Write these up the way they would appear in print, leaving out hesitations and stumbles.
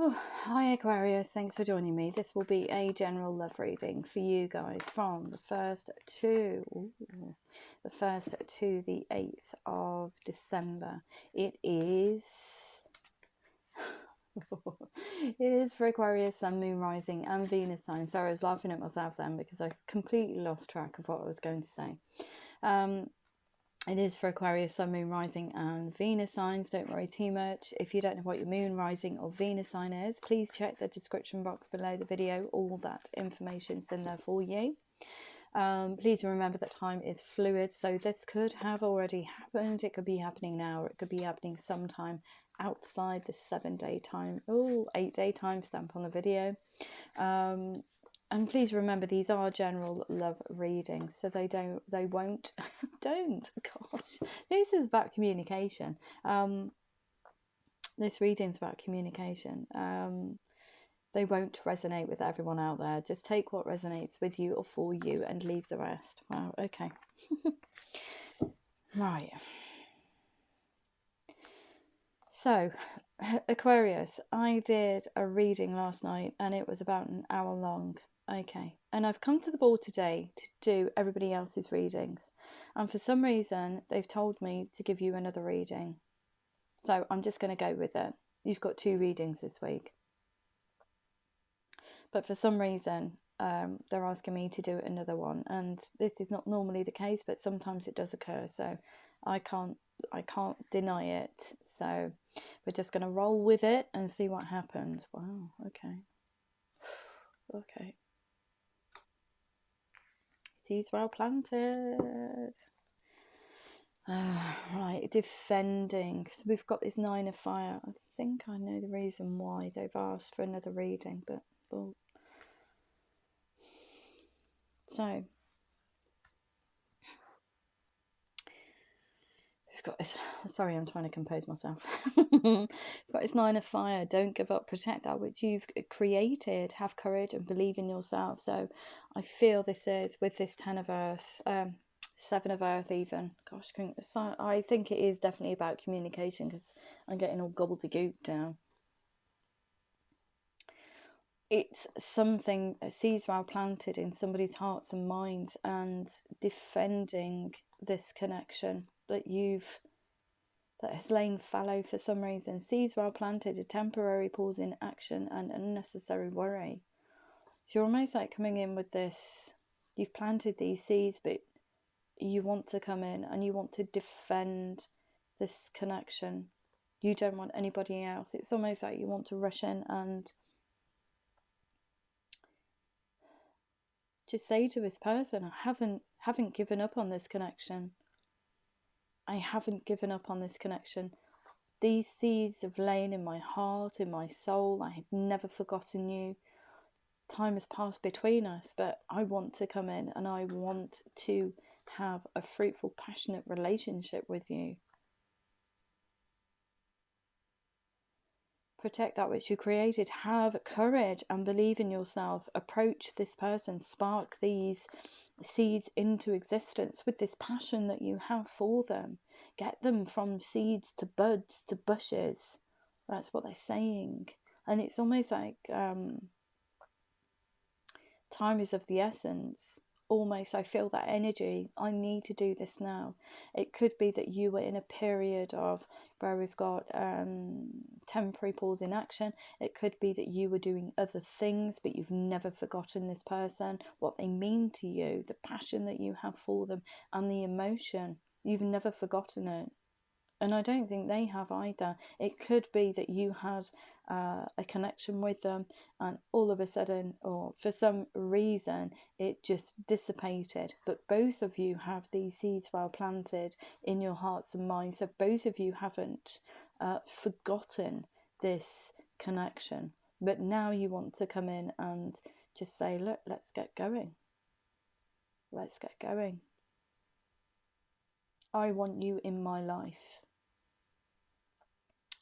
Hi Aquarius, thanks for joining me. This will be a general love reading for you guys from the 1st to the 8th of December. It is it is for Aquarius, Sun, Moon, Rising and Venus sign. Sorry, I was laughing at myself then because I completely lost track of what I was going to say. It is for Aquarius, Sun, Moon, Rising and Venus signs. Don't worry too much. If you don't know what your Moon, Rising or Venus sign is, please check the description box below the video. All that information's in there for you. Please remember that time is fluid, so this could have already happened. It could be happening now, or it could be happening sometime outside the 7-day time, 8-day timestamp on the video. And please remember, these are general love readings, so they won't, gosh, this is about communication. This reading's about communication. They won't resonate with everyone out there. Just take what resonates with you or for you and leave the rest. Wow, okay. Right. So, Aquarius, I did a reading last night and it was about an hour long. Okay, and I've come to the board today to do everybody else's readings, and for some reason they've told me to give you another reading, so I'm just going to go with it. You've got 2 readings this week, but for some reason they're asking me to do another one, and this is not normally the case, but sometimes it does occur, so I can't deny it. So we're just going to roll with it and see what happens. Wow, okay. Okay. Seeds well planted. Right, defending. So we've got this 9 of fire. I think I know the reason why they've asked for another reading, but so we've got this. Sorry, I'm trying to compose myself. We've got this 9 of fire. Don't give up. Protect that which you've created. Have courage and believe in yourself. So I feel this is with this 10 of earth. 7 of earth even. Gosh, I think it is definitely about communication, because I'm getting all gobbledygook now. It's something, seeds well planted in somebody's hearts and minds, and defending this connection that has lain fallow for some reason. Seeds well planted, a temporary pause in action and unnecessary worry. So you're almost like coming in with this, you've planted these seeds, but you want to come in and you want to defend this connection. You don't want anybody else. It's almost like you want to rush in and just say to this person, I haven't given up on this connection. I haven't given up on this connection. These seeds have lain in my heart, in my soul. I have never forgotten you. Time has passed between us, but I want to come in and I want to have a fruitful, passionate relationship with you. Protect that which you created. Have courage and believe in yourself. Approach this person. Spark these seeds into existence with this passion that you have for them. Get them from seeds to buds to bushes. That's what they're saying. And it's almost like time is of the essence. Almost, I feel that energy. I need to do this now. It could be that you were in a period of where we've got temporary pause in action. It could be that you were doing other things, but you've never forgotten this person, what they mean to you, the passion that you have for them, and the emotion. You've never forgotten it. And I don't think they have either. It could be that you had a connection with them, and all of a sudden, or for some reason, it just dissipated. But both of you have these seeds well planted in your hearts and minds. So both of you haven't forgotten this connection. But now you want to come in and just say, look, let's get going. Let's get going. I want you in my life.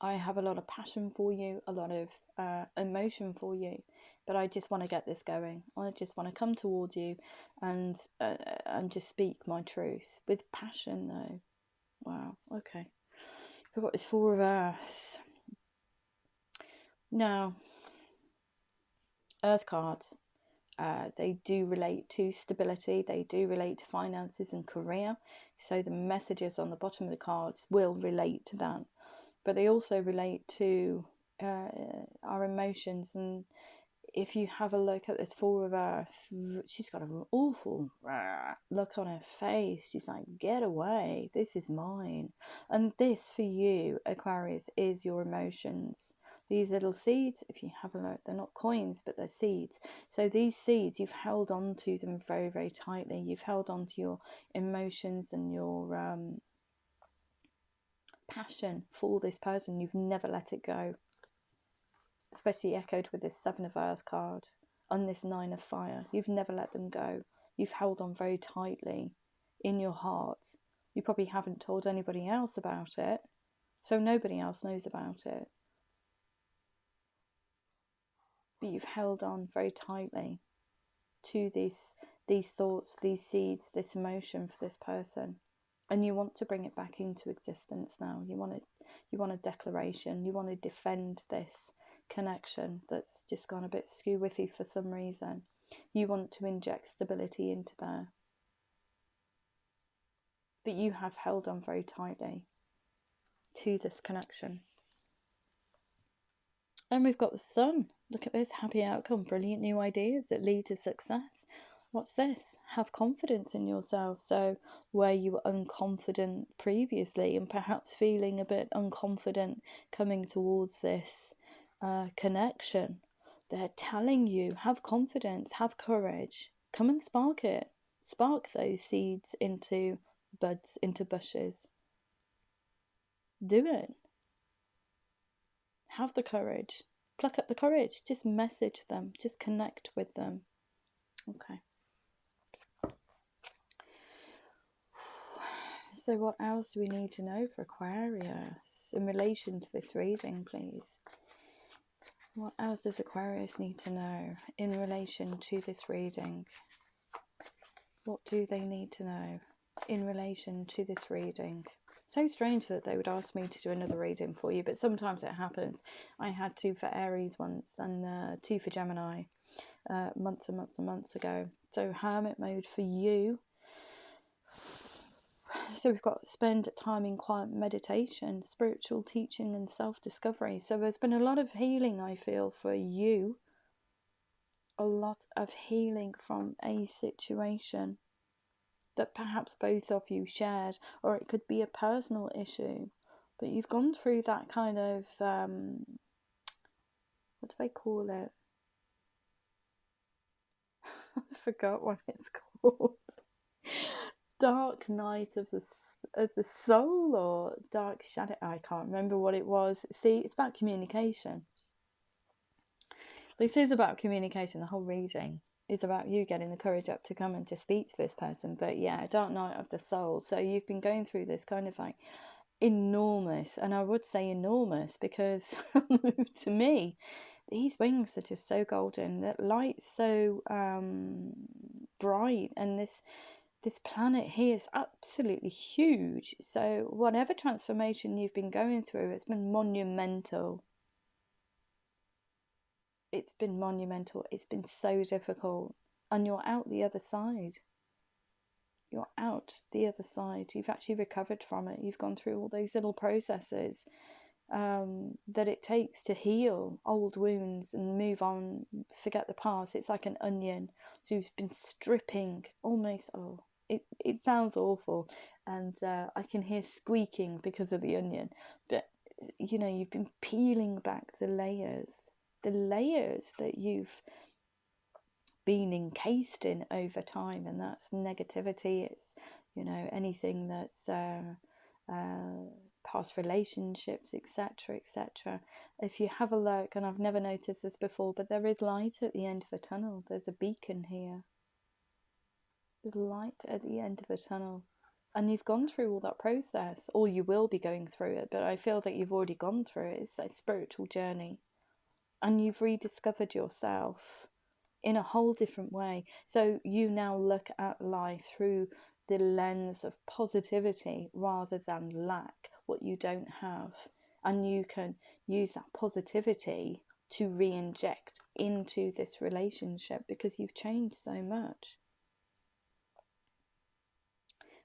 I have a lot of passion for you, a lot of emotion for you, but I just want to get this going. I just want to come towards you and just speak my truth with passion, though. Wow, okay. We've got this 4 of Earth. Now, Earth cards, they do relate to stability, they do relate to finances and career. So the messages on the bottom of the cards will relate to that. But they also relate to our emotions. And if you have a look at this Four of Earth, she's got an awful look on her face. She's like, get away, this is mine. And this for you, Aquarius, is your emotions. These little seeds, if you have a look, they're not coins, but they're seeds. So these seeds, you've held on to them very, very tightly. You've held on to your emotions and your passion for this person. You've never let it go. Especially echoed with this Seven of Earth card and this Nine of Fire. You've never let them go. You've held on very tightly in your heart. You probably haven't told anybody else about it, so nobody else knows about it. But you've held on very tightly to these thoughts, these seeds, this emotion for this person. And you want to bring it back into existence now. You want a declaration. You want to defend this connection that's just gone a bit skew-whiffy for some reason. You want to inject stability into there. But you have held on very tightly to this connection. And we've got the Sun. Look at this, happy outcome, brilliant new ideas that lead to success. What's this? Have confidence in yourself. So where you were unconfident previously and perhaps feeling a bit unconfident coming towards this connection, they're telling you, have confidence, have courage, come and spark it. Spark those seeds into buds, into bushes. Do it. Have the courage. Pluck up the courage. Just message them. Just connect with them. Okay. So what else do we need to know for Aquarius in relation to this reading, please? What else does Aquarius need to know in relation to this reading? What do they need to know in relation to this reading? So strange that they would ask me to do another reading for you, but sometimes it happens. I had 2 for Aries once and 2 for Gemini months and months and months ago. So Hermit mode for you. So we've got spend time in quiet meditation, spiritual teaching and self-discovery. So there's been a lot of healing, I feel, for you. A lot of healing from a situation that perhaps both of you shared, or it could be a personal issue. But you've gone through that kind of, what do they call it? I forgot what it's called. Dark night of the soul, or dark shadow. I can't remember what it was. See, it's about communication. This is about communication. The whole reading is about you getting the courage up to come and to speak to this person. But yeah, dark night of the soul. So you've been going through this kind of like enormous, and I would say enormous because to me these wings are just so golden, that light so bright, and this planet here is absolutely huge. So whatever transformation you've been going through, it's been monumental. It's been monumental. It's been so difficult, and you're out the other side. You're out the other side. You've actually recovered from it. You've gone through all those little processes that it takes to heal old wounds and move on, forget the past. It's like an onion. So you've been stripping almost, it sounds awful, and I can hear squeaking because of the onion, but you know, you've been peeling back the layers that you've been encased in over time, and that's negativity. It's, you know, anything that's past relationships, etc., etc. If you have a look, and I've never noticed this before, but there is light at the end of a tunnel. There's a beacon here. There's light at the end of a tunnel, and you've gone through all that process, or you will be going through it, but I feel that you've already gone through it. It's a spiritual journey, and you've rediscovered yourself in a whole different way. So you now look at life through the lens of positivity rather than lack, what you don't have. And you can use that positivity to re-inject into this relationship because you've changed so much.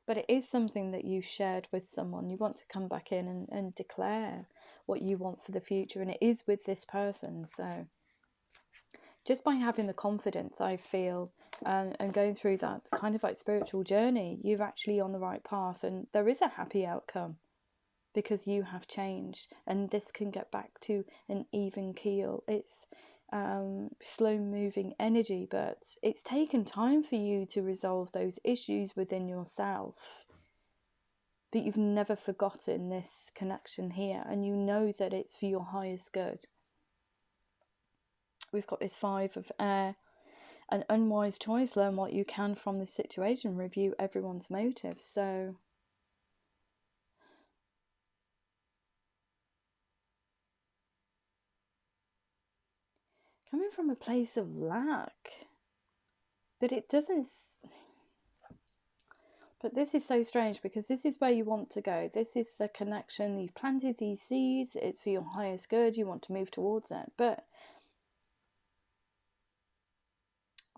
But it is something that you shared with someone. You want to come back in and declare what you want for the future, and it is with this person. So just by having the confidence, I feel, and going through that kind of like spiritual journey, you're actually on the right path, and there is a happy outcome because you have changed, and this can get back to an even keel. It's slow moving energy, but it's taken time for you to resolve those issues within yourself. But you've never forgotten this connection here, and you know that it's for your highest good. We've got this 5 of air, an unwise choice. Learn what you can from this situation. Review everyone's motives. So coming from a place of lack, but it doesn't. But this is so strange because this is where you want to go. This is the connection. You've planted these seeds. It's for your highest good. You want to move towards it. But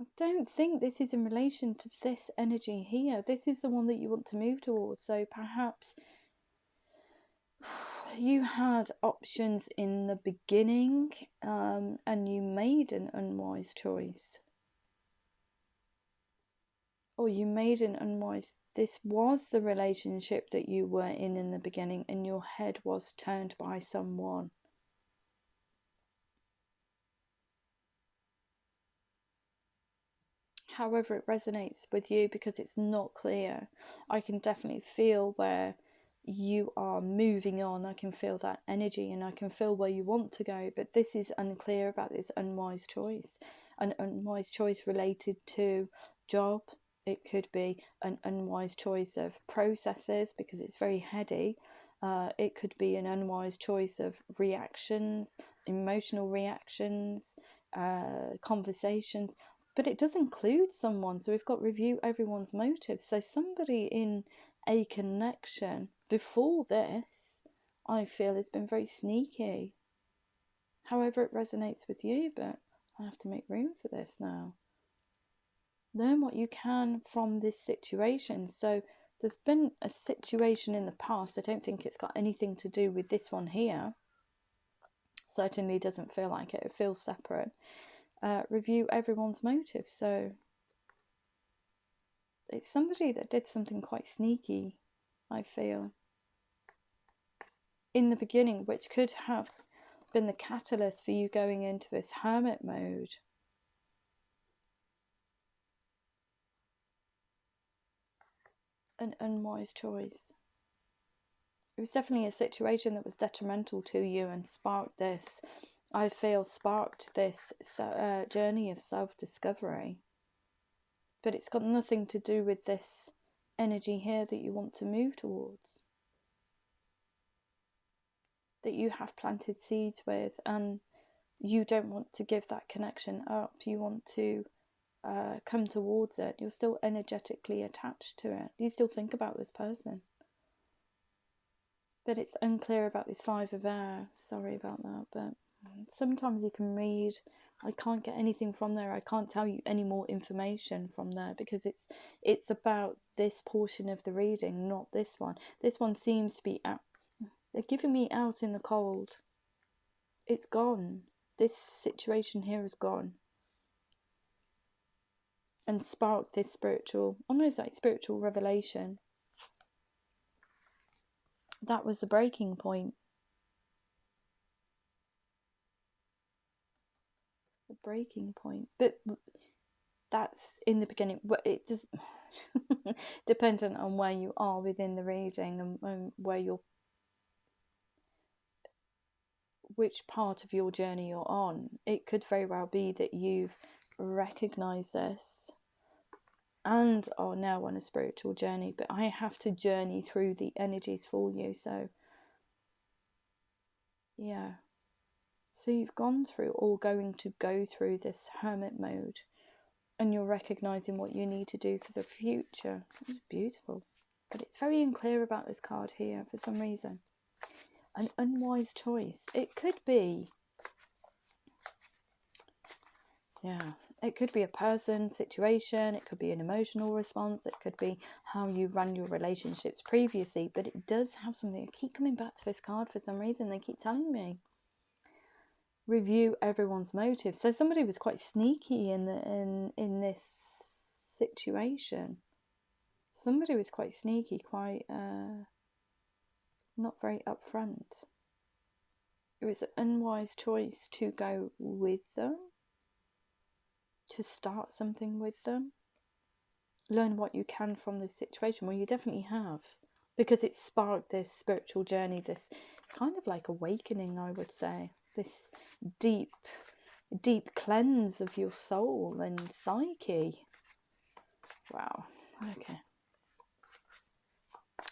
I don't think this is in relation to this energy here. This is the one that you want to move towards. So perhaps you had options in the beginning, and you made an unwise choice. Or you made an unwise... This was the relationship that you were in the beginning, and your head was turned by someone. However it resonates with you, because it's not clear. I can definitely feel where you are moving on. I can feel that energy, and I can feel where you want to go, but this is unclear about this unwise choice. An unwise choice related to job. It could be an unwise choice of processes because it's very heady. It could be an unwise choice of reactions, emotional reactions, conversations. But it does include someone. So we've got review everyone's motives. So somebody in a connection before this, I feel, has been very sneaky. However it resonates with you, but I have to make room for this now. Learn what you can from this situation. So there's been a situation in the past. I don't think it's got anything to do with this one here. Certainly doesn't feel like it. It feels separate. Review everyone's motives. So it's somebody that did something quite sneaky, I feel, in the beginning, which could have been the catalyst for you going into this hermit mode. An unwise choice. It was definitely a situation that was detrimental to you and sparked this, I feel, sparked this journey of self-discovery. But it's got nothing to do with this energy here that you want to move towards, that you have planted seeds with, and you don't want to give that connection up. You want to come towards it. You're still energetically attached to it. You still think about this person. But it's unclear about this 5 of air. Sorry about that, but sometimes you can read. I can't get anything from there. I can't tell you any more information from there because it's about this portion of the reading, not this one. This one seems to be out. They're giving me out in the cold. It's gone. This situation here is gone. And sparked this spiritual, almost like spiritual revelation. That was the breaking point. The breaking point. But that's in the beginning. It does dependent on where you are within the reading and where you're, which part of your journey you're on. It could very well be that you've recognized this and are now on a spiritual journey, but I have to journey through the energies for you. So yeah, so you've gone through, or going to go through, this hermit mode, and you're recognizing what you need to do for the future. It's beautiful, but it's very unclear about this card here for some reason. An unwise choice. It could be Yeah, it could be a person, situation, it could be an emotional response, it could be how you ran your relationships previously, but it does have something. I keep coming back to this card for some reason, they keep telling me. Review everyone's motives. So somebody was quite sneaky in this situation. Somebody was quite sneaky, quite not very upfront. It was an unwise choice to go with them, to start something with them, learn what you can from this situation. Well, you definitely have, because it sparked this spiritual journey, this kind of like awakening, I would say, this deep cleanse of your soul and psyche. Wow. Okay.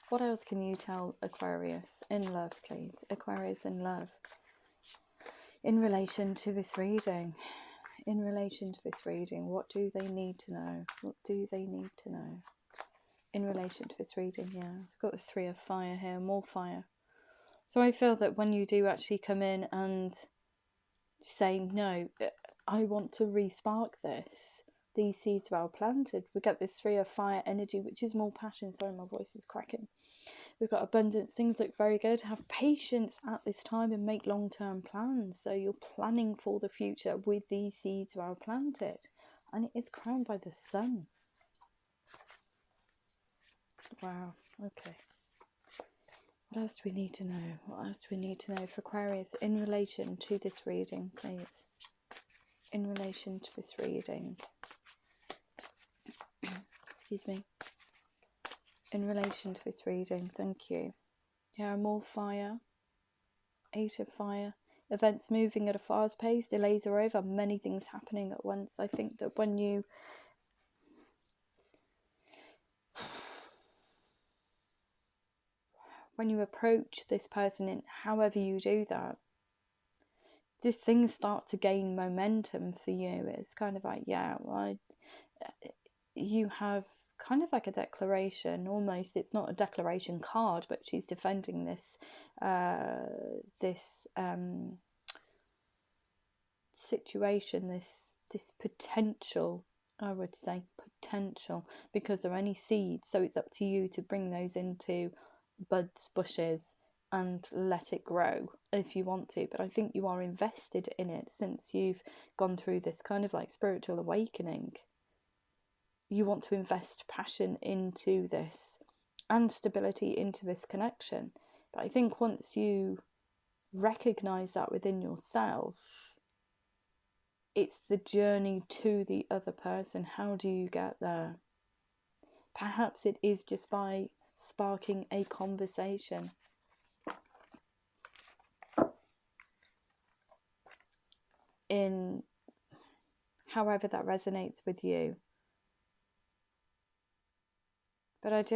What else can you tell Aquarius in love, please? Aquarius in love. In relation to this reading. In relation to this reading, what do they need to know? What do they need to know? In relation to this reading, yeah. I've got the 3 of fire here, more fire. So I feel that when you do actually come in and say, no, I want to re-spark this, these seeds are well planted. We get this 3 of fire energy, which is more passion. Sorry, my voice is cracking. We've got abundance. Things look very good. Have patience at this time and make long-term plans. So you're planning for the future with these seeds well planted. And it is crowned by the sun. Wow. Okay. What else do we need to know? What else do we need to know for Aquarius in relation to this reading, please? In relation to this reading. Excuse me. In relation to this reading, thank you. Yeah, more fire. 8 of fire. Events moving at a fast pace. Delays are over. Many things happening at once. I think that when you approach this person, in however you do that, just things start to gain momentum for you. It's kind of like, yeah, well, you have kind of like a declaration, almost. It's not a declaration card, but she's defending this situation, this potential, I would say potential, because there are any seeds, so it's up to you to bring those into buds, bushes, and let it grow if you want to. But I think you are invested in it since you've gone through this kind of like spiritual awakening. You want to invest passion into this and stability into this connection. But I think once you recognize that within yourself, it's the journey to the other person. How do you get there? Perhaps it is just by sparking a conversation. In however that resonates with you. But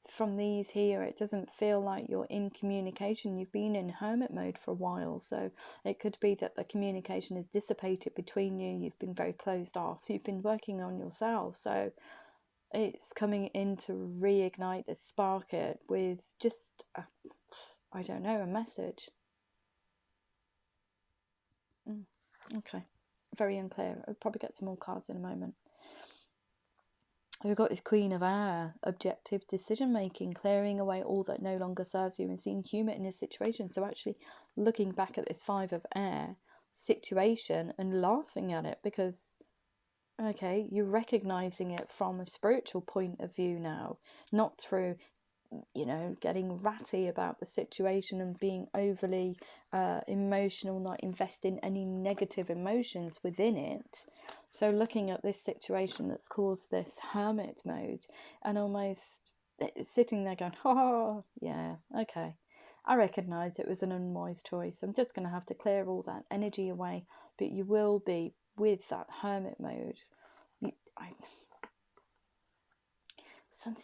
from these here, it doesn't feel like you're in communication. You've been in hermit mode for a while, so it could be that the communication is dissipated between you. You've been very closed off. You've been working on yourself, so it's coming in to reignite this, spark it with just I don't know, a message. Okay, very unclear. I'll probably get some more cards in a moment. We've got this Queen of Air, objective decision making, clearing away all that no longer serves you and seeing humour in a situation. So actually looking back at this 5 of Air situation and laughing at it, because okay, you're recognising it from a spiritual point of view now, not through, you know, getting ratty about the situation and being overly emotional, not investing any negative emotions within it. So looking at this situation that's caused this hermit mode and almost sitting there going, oh, yeah, okay, I recognise it was an unwise choice. I'm just going to have to clear all that energy away. But you will be with that hermit mode. Some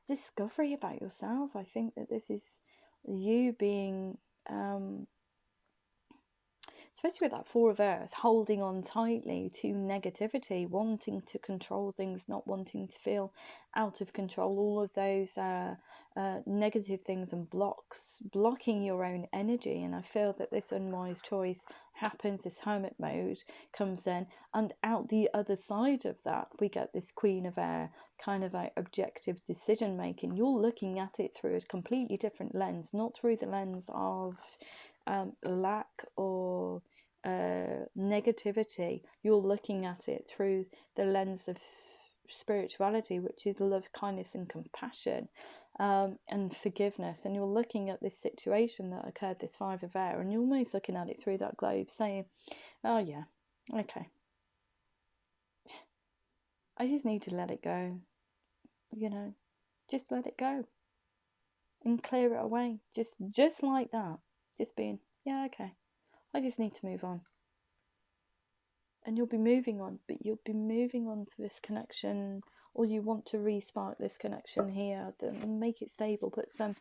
discovery about yourself. I think that this is you being especially with that Four of Earth, holding on tightly to negativity, wanting to control things, not wanting to feel out of control, all of those negative things and blocking your own energy. And I feel that this unwise choice happens, this hermit mode comes in, and out the other side of that we get this Queen of Air, kind of like objective decision making. You're looking at it through a completely different lens, not through the lens of lack or negativity. You're looking at it through the lens of spirituality, which is love, kindness and compassion, and forgiveness. And you're looking at this situation that occurred, this Five of Air, and you're almost looking at it through that globe, saying, oh yeah, okay, I just need to let it go, you know, just let it go and clear it away, just like that, just being, yeah, okay, I just need to move on. And you'll be moving on, but you'll be moving on to this connection, or you want to re-spark this connection here, make it stable, put some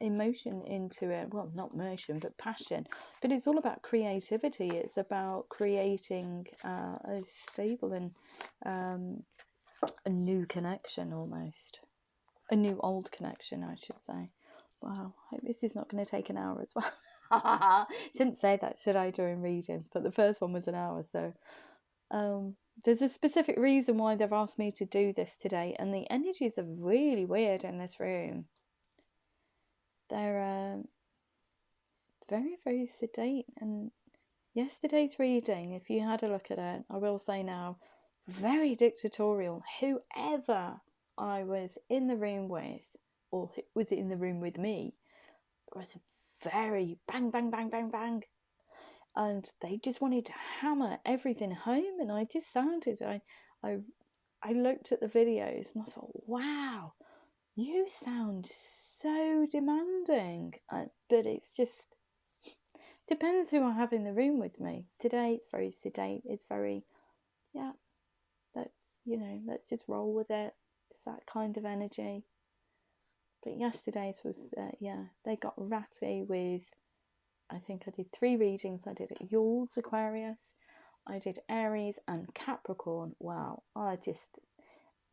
emotion into it. Well, not emotion, but passion. But it's all about creativity. It's about creating a stable and a new connection, almost. A new old connection, I should say. Wow, I hope this is not going to take an hour as well. Shouldn't say that, should I, during readings? But the first one was an hour, so there's a specific reason why they've asked me to do this today, and the energies are really weird in this room. They're very, very sedate. And yesterday's reading, if you had a look at it, I will say now, very dictatorial. Whoever I was in the room with, or was in the room with me, was very bang, bang, bang, bang, bang. And they just wanted to hammer everything home. And I just sounded, I looked at the videos and I thought, wow, you sound so demanding. But it's just, depends who I have in the room with me. Today it's very sedate. It's very, yeah, let's just roll with it. It's that kind of energy. But yesterday's was, they got ratty with, I think I did 3 readings. I did it yours, Aquarius, I did Aries and Capricorn. Wow, I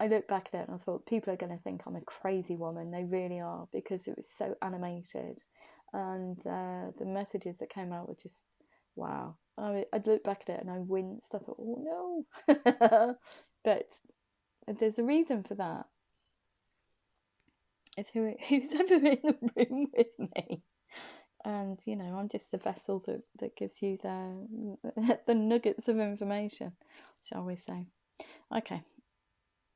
look back at it and I thought, people are going to think I'm a crazy woman. They really are, because it was so animated. And the messages that came out were just, wow. I'd look back at it and I winced. I thought, oh no. But there's a reason for that. It's who's ever in the room with me. And, I'm just the vessel that gives you the nuggets of information, shall we say. Okay.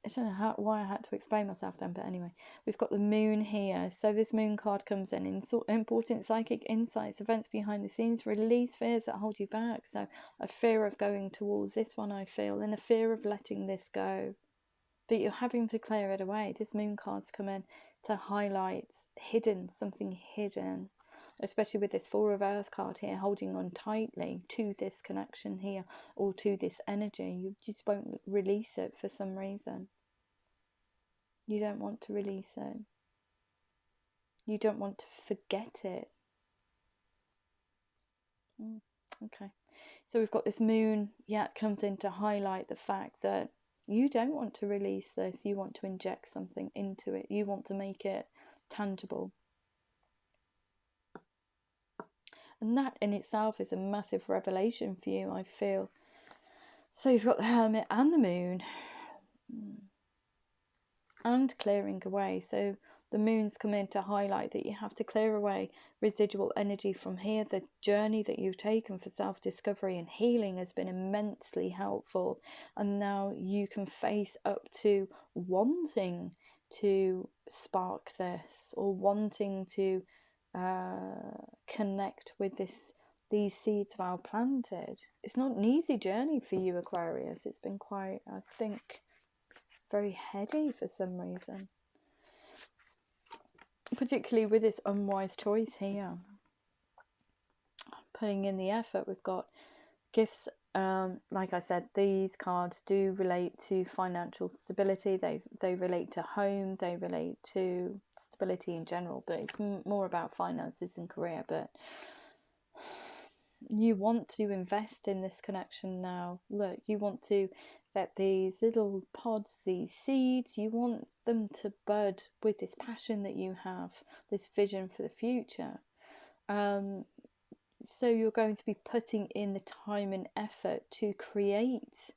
I don't know why I had to explain myself then, but anyway. We've got the moon here. So this moon card comes in important psychic insights, events behind the scenes, release fears that hold you back. So a fear of going towards this one, I feel, and a fear of letting this go. But you're having to clear it away. This moon card's come in to highlight something hidden. Especially with this Four of Earth card here, holding on tightly to this connection here, or to this energy. You just won't release it for some reason. You don't want to release it. You don't want to forget it. Okay. So we've got this moon, it comes in to highlight the fact that you don't want to release this. You want to inject something into it. You want to make it tangible. And that in itself is a massive revelation for you, I feel. So you've got the Hermit and the Moon. And clearing away. So the moon's come in to highlight that you have to clear away residual energy from here. The journey that you've taken for self-discovery and healing has been immensely helpful. And now you can face up to wanting to spark this, or wanting to connect with these seeds well planted. It's not an easy journey for you, Aquarius. It's been quite, I think, very heady for some reason, particularly with this unwise choice here. Putting in the effort. We've got gifts. Like I said, these cards do relate to financial stability. They relate to home. They relate to stability in general, but it's more about finances and career. But You want to invest in this connection now. Look, you want to get these little pods, these seeds, you want them to bud with this passion that you have, this vision for the future. So you're going to be putting in the time and effort to create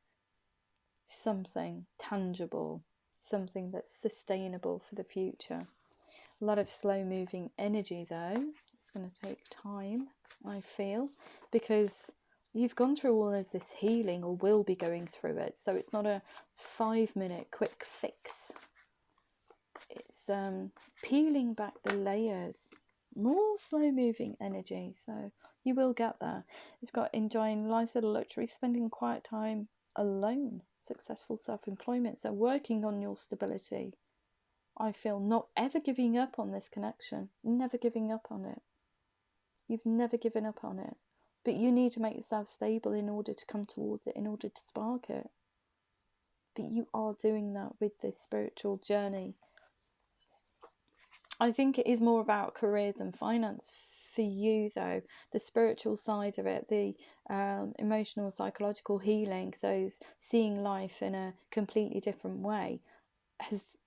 something tangible, something that's sustainable for the future. A lot of slow moving energy though. It's going to take time, I feel, because you've gone through all of this healing, or will be going through it. So it's not a 5-minute quick fix. It's peeling back the layers. More slow moving energy. So you will get there. You've got enjoying life's little luxury, spending quiet time alone, successful self-employment. So working on your stability. I feel not ever giving up on this connection. Never giving up on it. You've never given up on it. But you need to make yourself stable in order to come towards it, in order to spark it. But you are doing that with this spiritual journey. I think it is more about careers and finance for you though. The spiritual side of it, the emotional, psychological healing, those seeing life in a completely different way has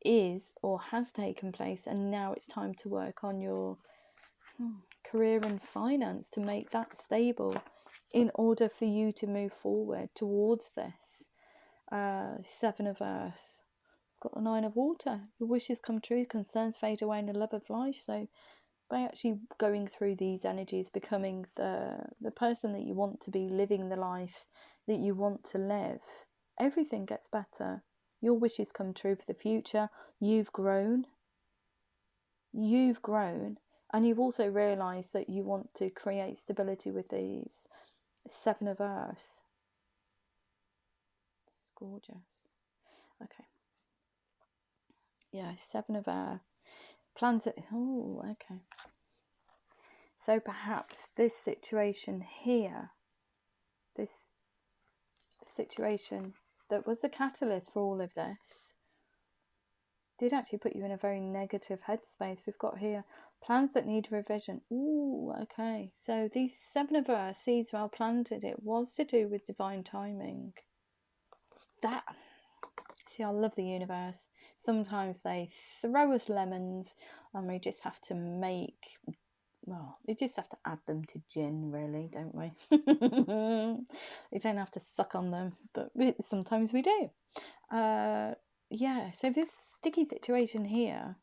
taken place, and now it's time to work on your career and finance to make that stable in order for you to move forward towards this. Seven of Earth, got the Nine of Water. Your wishes come true, concerns fade away in the love of life. So by actually going through these energies, becoming the person that you want to be, living the life that you want to live, everything gets better. Your wishes come true for the future. You've grown, and you've also realised that you want to create stability with these Seven of Earth. This is gorgeous. Okay. Yeah, Seven of Earth. Plans that... Oh, okay. So perhaps this situation here, this situation that was the catalyst for all of this, did actually put you in a very negative headspace. We've got here plans that need revision. Ooh, okay. So these Seven of Earth, seeds well planted, it was to do with divine timing. That, see, I love the universe. Sometimes they throw us lemons and we just have to make, well, we just have to add them to gin, really, don't we? We don't have to suck on them, but sometimes we do. Yeah, so this sticky situation here,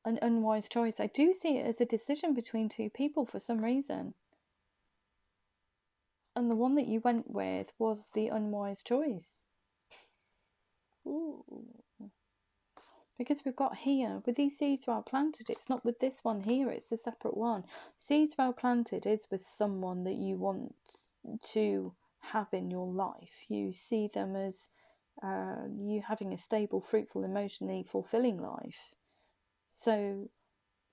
an unwise choice, I do see it as a decision between two people for some reason. And the one that you went with was the unwise choice. Ooh. Because we've got here, with these seeds well planted, it's not with this one here, it's a separate one. Seeds well planted is with someone that you want to have in your life. You see them as you having a stable, fruitful, emotionally fulfilling life. So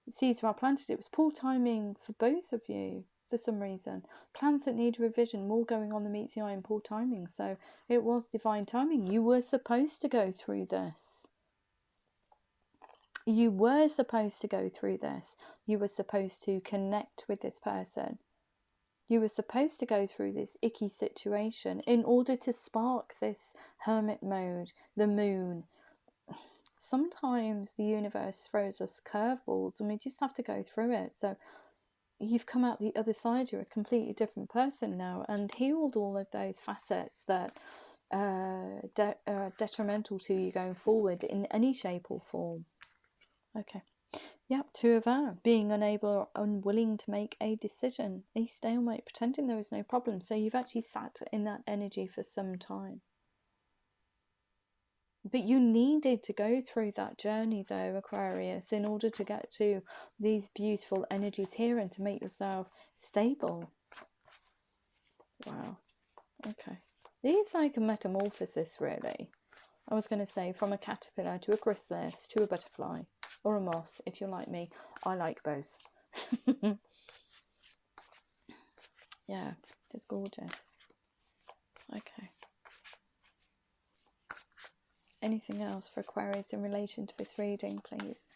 seeds well planted, it was poor timing for both of you for some reason. Plans that need revision, more going on than meets the eye, and poor timing. So it was divine timing. You were supposed to go through this. You were supposed to go through this. You were supposed to connect with this person. You were supposed to go through this icky situation in order to spark this hermit mode, the moon. Sometimes the universe throws us curveballs and we just have to go through it. So you've come out the other side, you're a completely different person now, and healed all of those facets that are detrimental to you going forward in any shape or form. Okay. Yep, Two of Earth, being unable or unwilling to make a decision, a stalemate, pretending there is no problem. So you've actually sat in that energy for some time. But you needed to go through that journey though, Aquarius, in order to get to these beautiful energies here and to make yourself stable. Wow. Okay. It's like a metamorphosis, really. I was going to say from a caterpillar to a chrysalis to a butterfly. Or a moth, if you're like me. I like both. Yeah, it's gorgeous. Okay. Anything else for Aquarius in relation to this reading, please?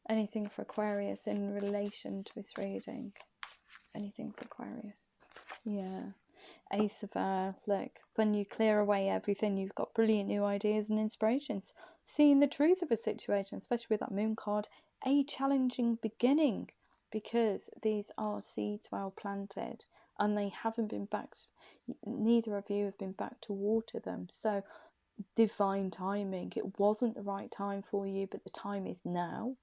Anything for Aquarius in relation to this reading? Anything for Aquarius? Yeah. Ace of Air. Look, when you clear away everything, you've got brilliant new ideas and inspirations. Seeing the truth of a situation, especially with that Moon card, a challenging beginning, because these are seeds well planted and they haven't been backed. Neither of you have been back to water them. So divine timing. It wasn't the right time for you, but the time is now.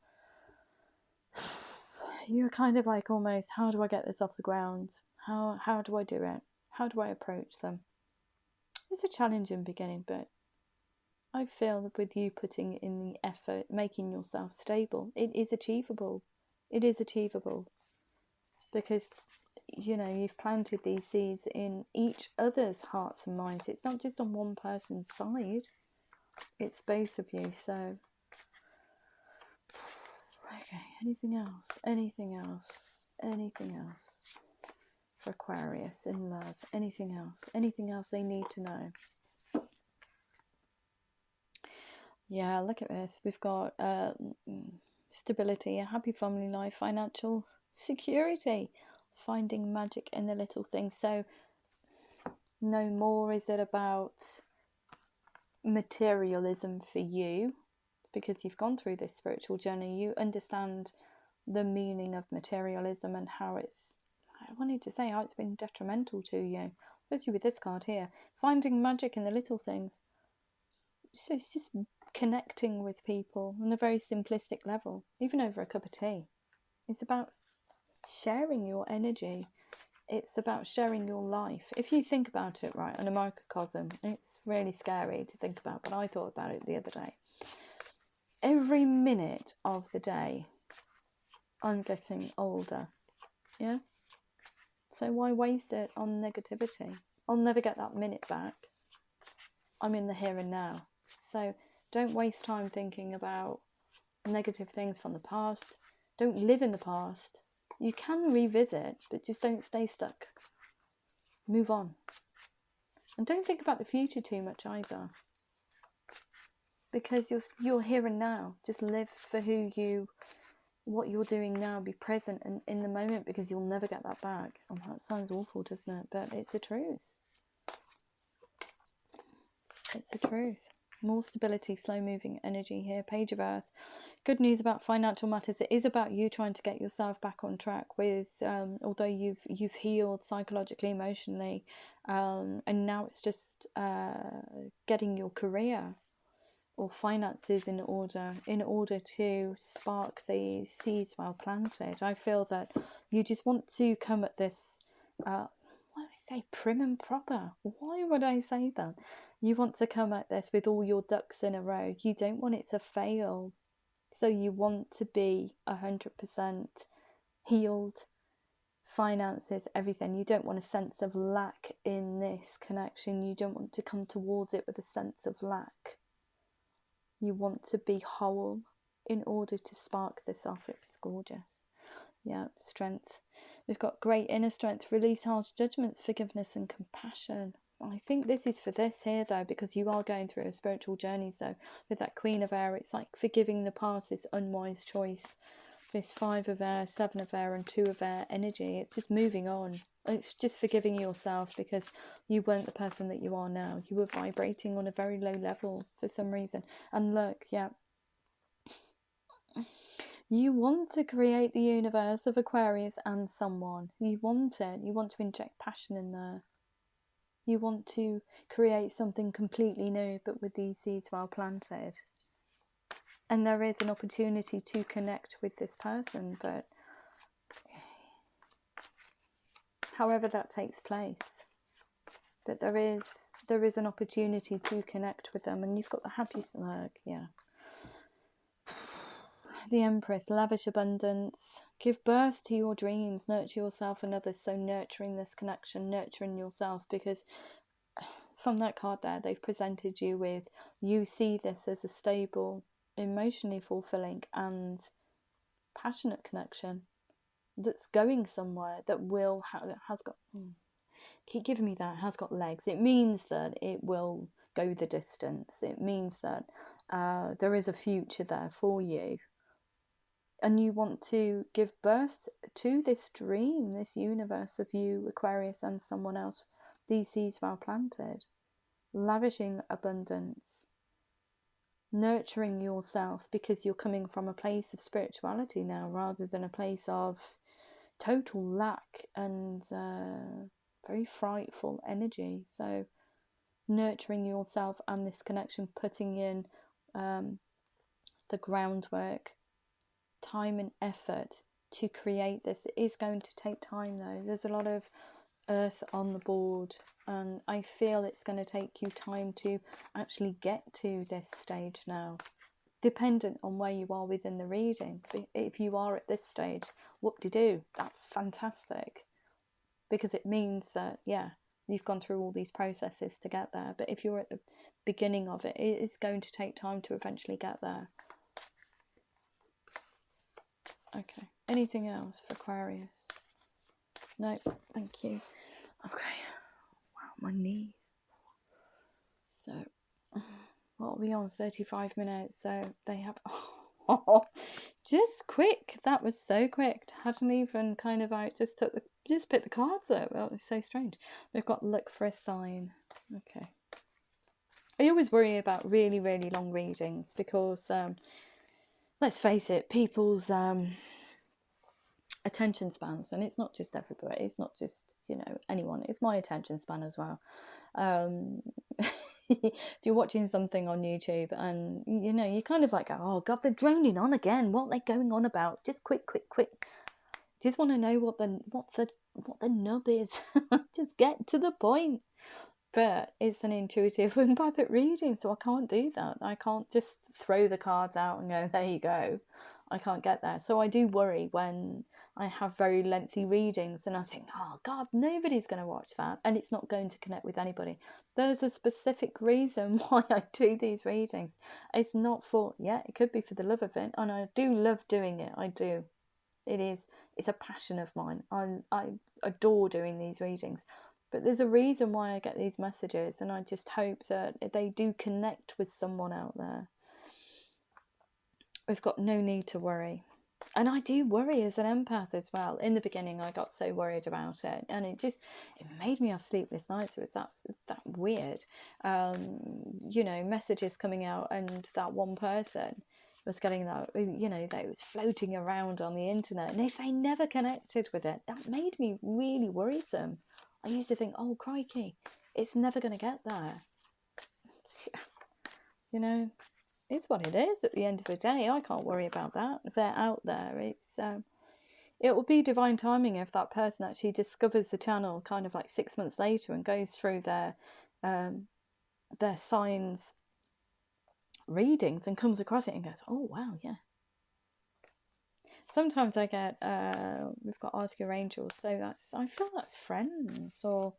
You're kind of like almost, how do I get this off the ground? How do I do it? How do I approach them? It's a challenging beginning, but I feel that with you putting in the effort, making yourself stable, it is achievable. It is achievable because, you know, you've planted these seeds in each other's hearts and minds. It's not just on one person's side, it's both of you. So, okay, anything else? Anything else? Anything else for Aquarius in love? Anything else? Anything else they need to know? Yeah, look at this. We've got stability, a happy family life, financial security, finding magic in the little things. So no more is it about materialism for you, because you've gone through this spiritual journey. You understand the meaning of materialism and how it's, I wanted to say, how it's been detrimental to you, especially with this card here. Finding magic in the little things. So it's just connecting with people on a very simplistic level, even over a cup of tea. It's about sharing your energy. It's about sharing your life. If you think about it, right, on a microcosm, it's really scary to think about, but I thought about it the other day. Every minute of the day, I'm getting older, yeah? So why waste it on negativity? I'll never get that minute back. I'm in the here and now. So don't waste time thinking about negative things from the past. Don't live in the past. You can revisit, but just don't stay stuck. Move on. And don't think about the future too much either, because you're here and now. Just live for what you're doing now. Be present and in the moment, because you'll never get that back. Oh, that sounds awful, doesn't it? But it's the truth. It's the truth. More stability, slow moving energy here. Page of Earth. Good news about financial matters. It is about you trying to get yourself back on track with, although you've healed psychologically, emotionally, and now it's just getting your career or finances in order to spark these seeds well planted. I feel that you just want to come at this, why would I say prim and proper? Why would I say that? You want to come at this with all your ducks in a row. You don't want it to fail. So you want to be 100% healed, finances, everything. You don't want a sense of lack in this connection. You don't want to come towards it with a sense of lack. You want to be whole in order to spark this off. It's gorgeous. Yeah, strength. We've got great inner strength, release harsh judgments, forgiveness and compassion. I think this is for this here though, because you are going through a spiritual journey. So with that Queen of Air, it's like forgiving the past, this unwise choice. This 5 of Air, 7 of Air and 2 of Air energy, it's just moving on. It's just forgiving yourself because you weren't the person that you are now. You were vibrating on a very low level for some reason. And look, yeah, you want to create the universe of Aquarius and someone. You want it. You want to inject passion in there. You want to create something completely new, but with these seeds well planted. And there is an opportunity to connect with this person, but however that takes place. But there is an opportunity to connect with them, and you've got the happy slug, yeah. The Empress, lavish abundance, give birth to your dreams, nurture yourself and others. So nurturing this connection, nurturing yourself, because from that card there, they've presented you with, you see this as a stable, emotionally fulfilling and passionate connection that's going somewhere, that will has got, keep giving me that, has got legs. It means that it will go the distance. It means that there is a future there for you. and you want to give birth to this dream, this universe of you, Aquarius, and someone else, these seeds well planted, lavishing abundance, nurturing yourself, because you're coming from a place of spirituality now rather than a place of total lack and very frightful energy. So nurturing yourself and this connection, putting in the groundwork, time and effort to create this. It is going to take time though. There's a lot of earth on the board, and I feel it's going to take you time to actually get to this stage now, dependent on where you are within the reading. So if you are at this stage, whoop-de-doo, that's fantastic, because it means that, yeah, you've gone through all these processes to get there. But if you're at the beginning of it, it is going to take time to eventually get there. Okay, anything else for Aquarius? No, thank you. Okay, wow, my knee. So, what are we on? 35 minutes. So they have, oh, just quick. That was so quick. Hadn't even kind of just picked the cards up. That was so strange. We've got look for a sign. Okay. I always worry about really, really long readings because, let's face it, people's attention spans, and it's not just everybody, it's not just, you know, anyone, it's my attention span as well. If you're watching something on YouTube and, you know, you kind of like go, oh god, they're droning on again, what are they going on about? Just quick, just want to know what the nub is. Just get to the point. But it's an intuitive empathic reading, so I can't do that. I can't just throw the cards out and go, there you go. I can't get there. So I do worry when I have very lengthy readings and I think, oh god, nobody's going to watch that, and it's not going to connect with anybody. There's a specific reason why I do these readings. It's not for, yeah, it could be for the love of it, and I do love doing it. I do. It's a passion of mine. I adore doing these readings. But there's a reason why I get these messages, and I just hope that they do connect with someone out there. We've got no need to worry. And I do worry as an empath as well. In the beginning, I got so worried about it, and it made me have sleepless nights. So it's that weird, you know, messages coming out, and that one person was getting that, you know, that it was floating around on the internet, and if they never connected with it, that made me really worrisome. I used to think, oh crikey, it's never going to get there. You know, it's what it is at the end of the day. I can't worry about that. If they're out there, it will be divine timing if that person actually discovers the channel kind of like 6 months later and goes through their signs readings and comes across it and goes, oh wow, yeah. Sometimes I get, we've got Ask Your Angels, so I feel that's friends or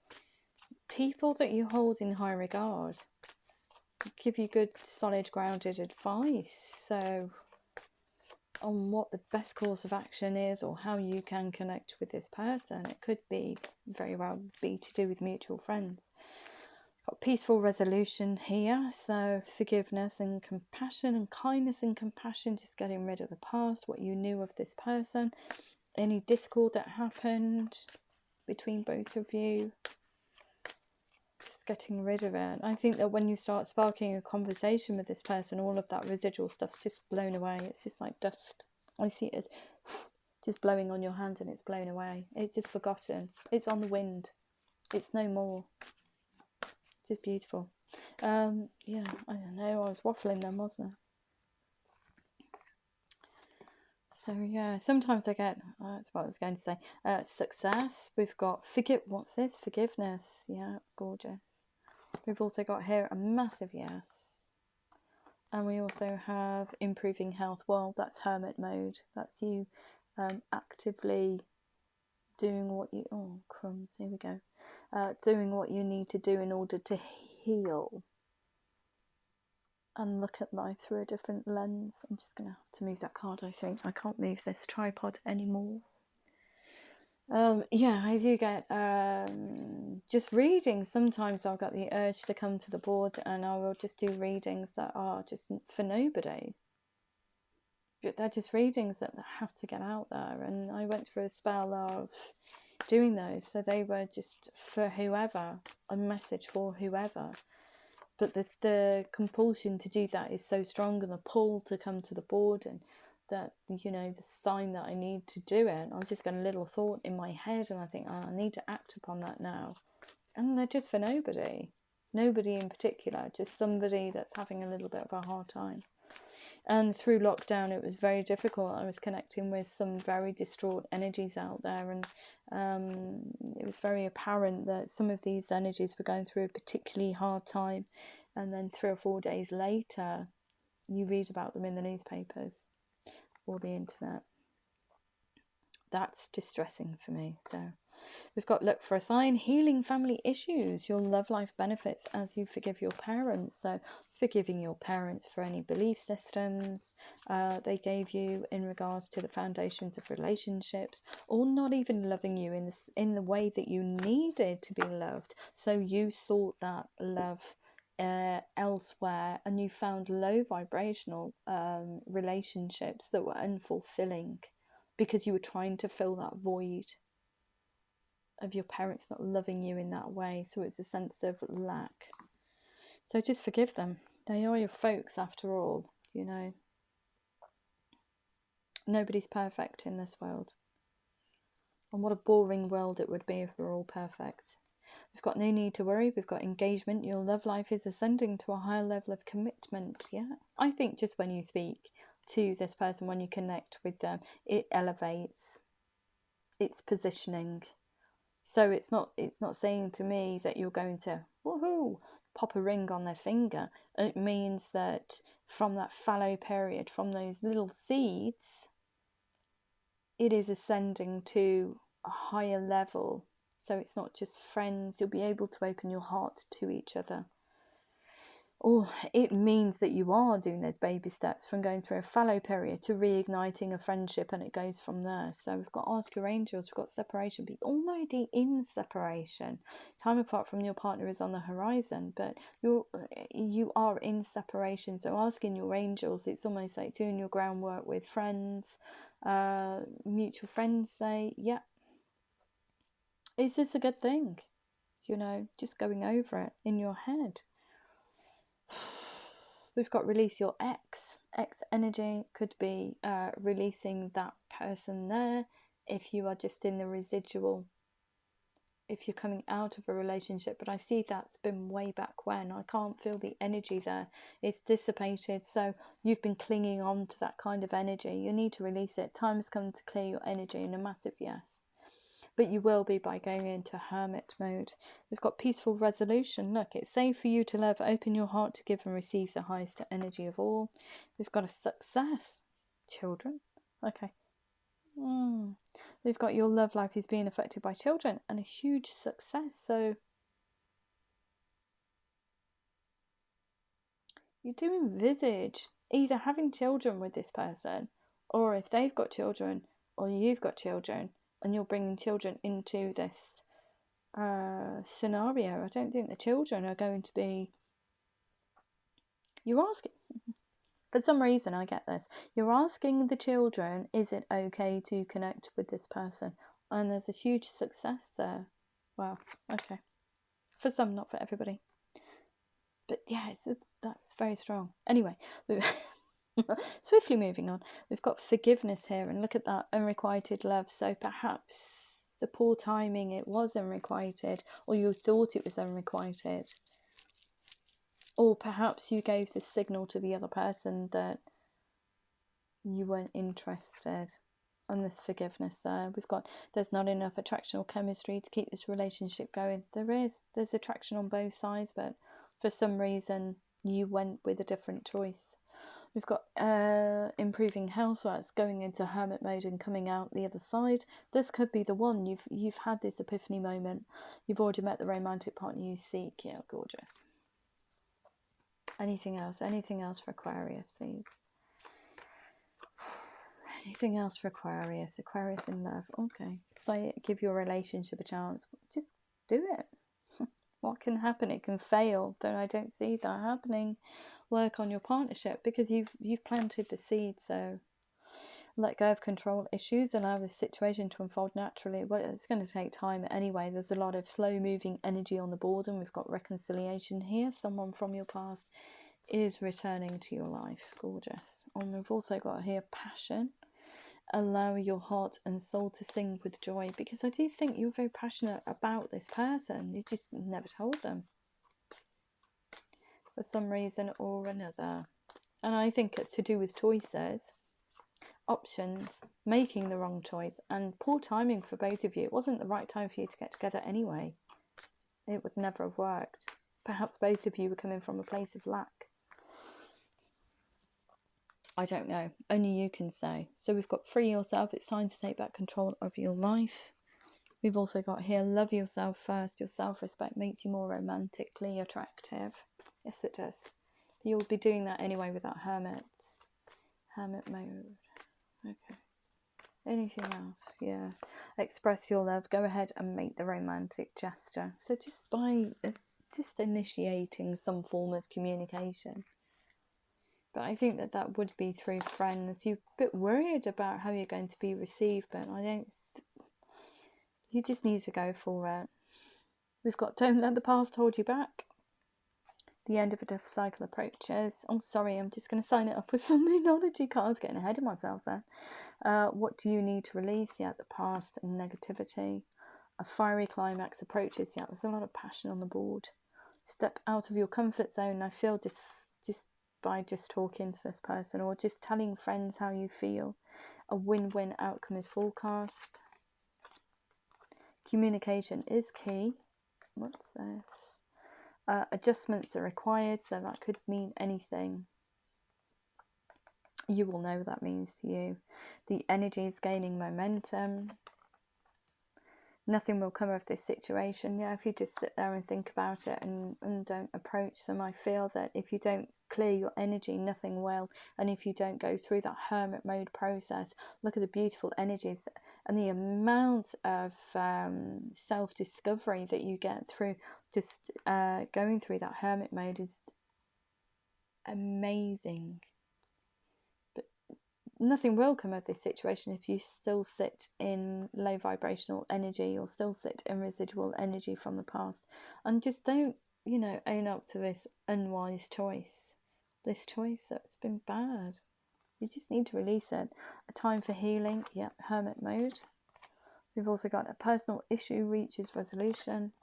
people that you hold in high regard, give you good, solid, grounded advice. So on what the best course of action is, or how you can connect with this person. It could be very well be to do with mutual friends. Got peaceful resolution here, so forgiveness and compassion and kindness and compassion, just getting rid of the past, what you knew of this person, any discord that happened between both of you, just getting rid of it. I think that when you start sparking a conversation with this person, all of that residual stuff's just blown away. It's just like dust. I see it as just blowing on your hand and it's blown away. It's just forgotten. It's on the wind. It's no more. Just beautiful. Yeah, I don't know, I was waffling then, wasn't I? So yeah, sometimes I get, that's what I was going to say, success. We've got what's this? Forgiveness. Yeah, gorgeous. We've also got here a massive yes. And we also have improving health. Well, that's hermit mode. That's you actively doing what you, oh crumbs, here we go. Doing what you need to do in order to heal and look at life through a different lens. I'm just going to have to move that card, I think. I can't move this tripod anymore. Yeah, I do get just readings. Sometimes I've got the urge to come to the board and I will just do readings that are just for nobody. they're just readings that have to get out there. And I went through a spell of doing those, so they were just for whoever, a message for whoever. But the compulsion to do that is so strong, and the pull to come to the board, and that, you know, the sign that I need to do it. I just got a little thought in my head, and I think, oh, I need to act upon that now. And they're just for nobody in particular, just somebody that's having a little bit of a hard time. And through lockdown, it was very difficult. I was connecting with some very distraught energies out there, and it was very apparent that some of these energies were going through a particularly hard time. And then 3 or 4 days later, you read about them in the newspapers or the internet. That's distressing for me. So we've got, look for a sign, healing family issues. Your love life benefits as you forgive your parents. So forgiving your parents for any belief systems they gave you in regards to the foundations of relationships, or not even loving you in the way that you needed to be loved. So you sought that love elsewhere, and you found low vibrational relationships that were unfulfilling because you were trying to fill that void of your parents not loving you in that way. So it's a sense of lack. So just forgive them. They are your folks after all, you know. Nobody's perfect in this world. And what a boring world it would be if we're all perfect. We've got no need to worry. We've got engagement. Your love life is ascending to a higher level of commitment. Yeah. I think just when you speak to this person, when you connect with them, it elevates. It's positioning. So it's not saying to me that you're going to woohoo pop a ring on their finger. It means that from that fallow period, from those little seeds, it is ascending to a higher level. So it's not just friends. You'll be able to open your heart to each other. Or it means that you are doing those baby steps from going through a fallow period to reigniting a friendship, and it goes from there. So we've got ask your angels, we've got separation, be already in separation. Time apart from your partner is on the horizon, but you are in separation. So asking your angels, it's almost like doing your groundwork with friends, mutual friends say, yeah, is this a good thing? You know, just going over it in your head. We've got release your ex energy. Could be releasing that person there. If you are just in the residual, if you're coming out of a relationship, but I see that's been way back when. I can't feel the energy there. It's dissipated. So you've been clinging on to that kind of energy. You need to release it. Time has come to clear your energy, and a massive yes. But you will be by going into hermit mode. We've got peaceful resolution. Look, it's safe for you to love. Open your heart to give and receive the highest energy of all. We've got a success. Children. Okay. We've got your love life is being affected by children, and a huge success. So you do envisage either having children with this person, or if they've got children, or you've got children, and you're bringing children into this scenario. I don't think the children are going to be... You're asking... For some reason, I get this. You're asking the children, is it okay to connect with this person? And there's a huge success there. Wow, okay. For some, not for everybody. But yeah, that's very strong. Anyway, swiftly moving on. We've got forgiveness here, and look at that, unrequited love. So perhaps the poor timing, it was unrequited, or you thought it was unrequited. Or perhaps you gave the signal to the other person that you weren't interested. And this forgiveness there. We've got, there's not enough attraction or chemistry to keep this relationship going. There's attraction on both sides, but for some reason you went with a different choice. We've got improving health, so that's going into hermit mode and coming out the other side. This could be the one. You've had this epiphany moment. You've already met the romantic partner you seek. Yeah, gorgeous. Anything else? Anything else for Aquarius, please? Anything else for Aquarius? Aquarius in love. Okay. So give your relationship a chance. Just do it. What can happen? It can fail, but I don't see that happening. Work on your partnership, because you've planted the seed. So Let go of control issues, allow the situation to unfold naturally. Well, it's going to take time anyway. There's a lot of slow moving energy on the board, and we've got reconciliation here. Someone from your past is returning to your life. Gorgeous. And we've also got here passion. Allow your heart and soul to sing with joy, because I do think you're very passionate about this person. You just never told them for some reason or another. And I think it's to do with choices, options, making the wrong choice, and poor timing for both of you. It wasn't the right time for you to get together anyway. It would never have worked. Perhaps both of you were coming from a place of lack. I don't know. Only you can say. So we've got free yourself. It's time to take back control of your life. We've also got here, love yourself first. Your self-respect makes you more romantically attractive. Yes, it does. You'll be doing that anyway with that hermit mode. Okay. Anything else? Yeah. Express your love. Go ahead and make the romantic gesture. So just by just initiating some form of communication. But I think that would be through friends. You're a bit worried about how you're going to be received, but I don't. You just need to go for it. We've got don't let the past hold you back. The end of a death cycle approaches. Oh, sorry, I'm just going to sign it up with some numerology cards. Getting ahead of myself there. What do you need to release? Yeah, the past and negativity. A fiery climax approaches. Yeah, there's a lot of passion on the board. Step out of your comfort zone. I feel just by just talking to this person or just telling friends how you feel. A win-win outcome is forecast. Communication is key. What's this? Adjustments are required, so that could mean anything. You will know what that means to you. The energy is gaining momentum. Nothing will come of this situation. Yeah, if you just sit there and think about it and don't approach them, I feel that if you don't clear your energy, nothing will. And if you don't go through that hermit mode process, look at the beautiful energies and the amount of self-discovery that you get through just going through that hermit mode is amazing. But nothing will come of this situation if you still sit in low vibrational energy or still sit in residual energy from the past. And just don't, own up to this unwise choice. This choice that's been bad. You just need to release it. A time for healing. Yep, hermit mode. We've also got a personal issue reaches resolution.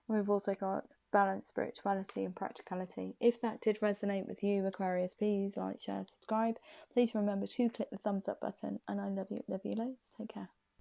And we've also got balance, spirituality and practicality. If that did resonate with you, Aquarius, please like, share, subscribe. Please remember to click the thumbs up button. And I love you loads. Take care.